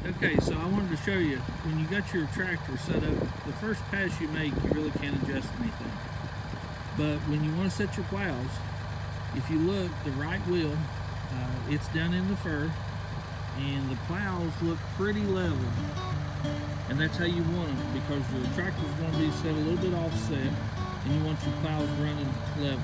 Okay, so I wanted to show you, when you got your tractor set up, the first pass you make, you really can't adjust anything. But when you want to set your plows, if you look, the right wheel, it's down in the fur, and the plows look pretty level. And that's how you want them, because your tractor's going to be set a little bit offset, and you want your plows running level.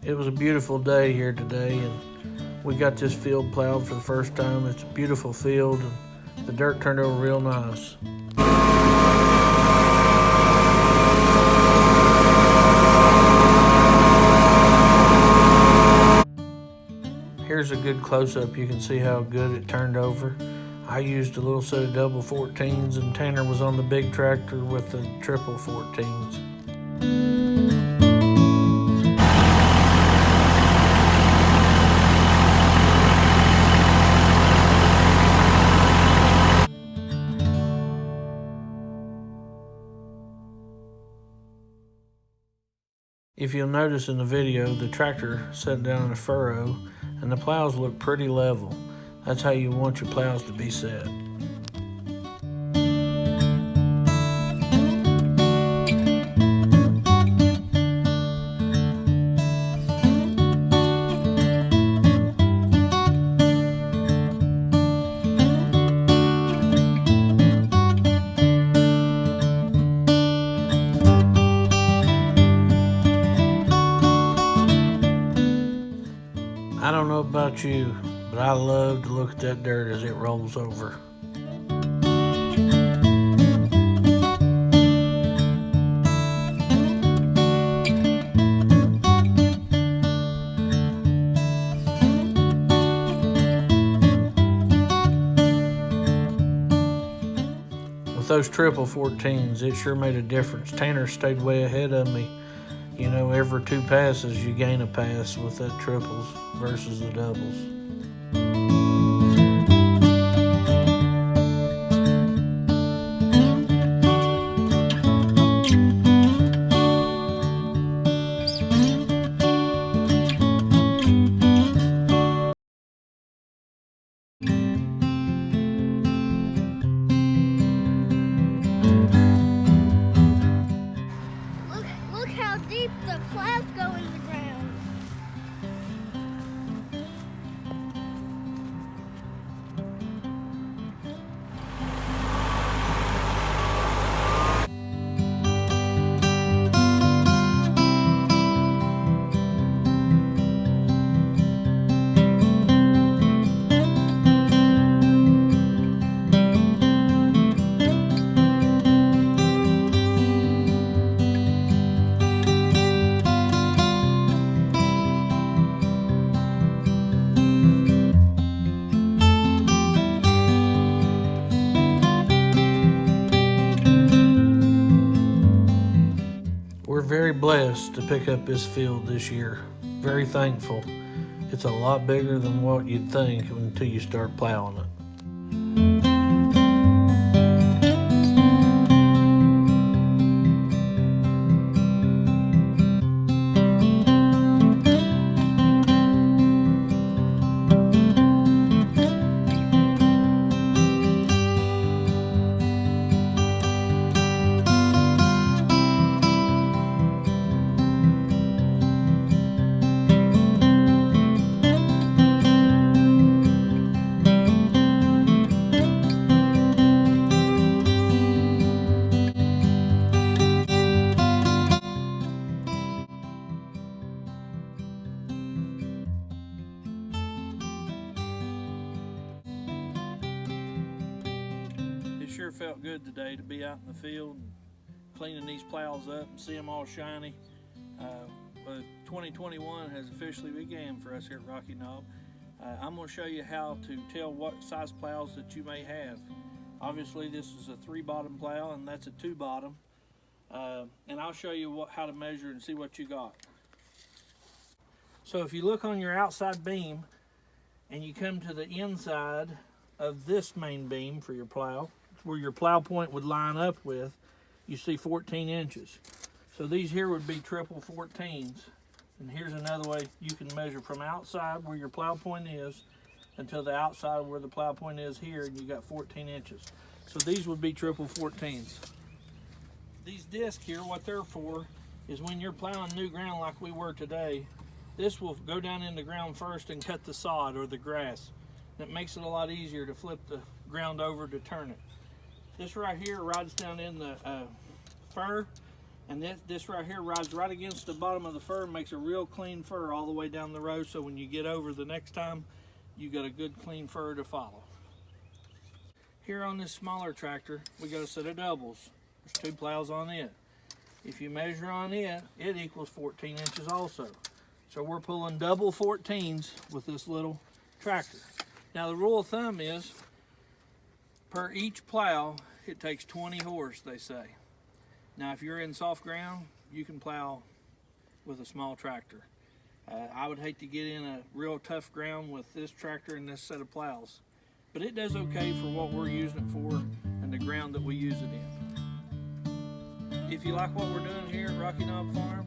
It was a beautiful day here today, and we got this field plowed for the first time. It's a beautiful field, and the dirt turned over real nice. Here's a good close-up. You can see how good it turned over. I used a little set of double 14s, and Tanner was on the big tractor with the triple 14s. If you'll notice in the video, the tractor set down in a furrow and the plows look pretty level. That's how you want your plows to be set. I don't know about you, but I love to look at that dirt as it rolls over. With those triple 14s, it sure made a difference. Tanner stayed way ahead of me. You know, every 2 passes you gain a pass with that triples versus the doubles. Look how deep the clouds go in the ground. We're very blessed to pick up this field this year. Very thankful. It's a lot bigger than what you'd think until you start plowing it. It sure felt good today to be out in the field and cleaning these plows up and see them all shiny. But 2021 has officially began for us here at Rocky Knob. I'm going to show you how to tell what size plows that you may have. Obviously this is a 3-bottom plow and that's a 2-bottom. And I'll show you how to measure and see what you got. So if you look on your outside beam and you come to the inside of this main beam for your plow, where your plow point would line up with, you see 14 inches. So these here would be triple 14s. And here's another way you can measure from outside where your plow point is until the outside where the plow point is here, and you got 14 inches. So these would be triple 14s. These discs here, what they're for is when you're plowing new ground like we were today, this will go down in the ground first and cut the sod or the grass. That makes it a lot easier to flip the ground over to turn it. This right here rides down in the fur, and this right here rides right against the bottom of the fur and makes a real clean fur all the way down the road, so when you get over the next time, you got a good clean fur to follow. Here on this smaller tractor, we got a set of doubles. There's 2 plows on it. If you measure on it, it equals 14 inches also. So we're pulling double 14s with this little tractor. Now the rule of thumb is, per each plow, it takes 20 horse, they say. Now if you're in soft ground, you can plow with a small tractor. I would hate to get in a real tough ground with this tractor and this set of plows. But it does okay for what we're using it for and the ground that we use it in. If you like what we're doing here at Rocky Knob Farm,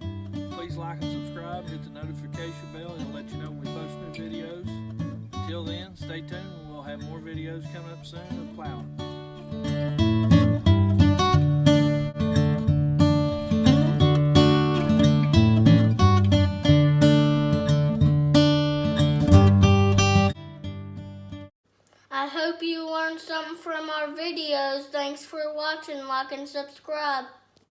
please like and subscribe, hit the notification bell, and it'll let you know when we post new videos. Until then, stay tuned, and we'll have more videos coming up soon of plowing. I hope you learned something from our videos. Thanks for watching. Like and subscribe.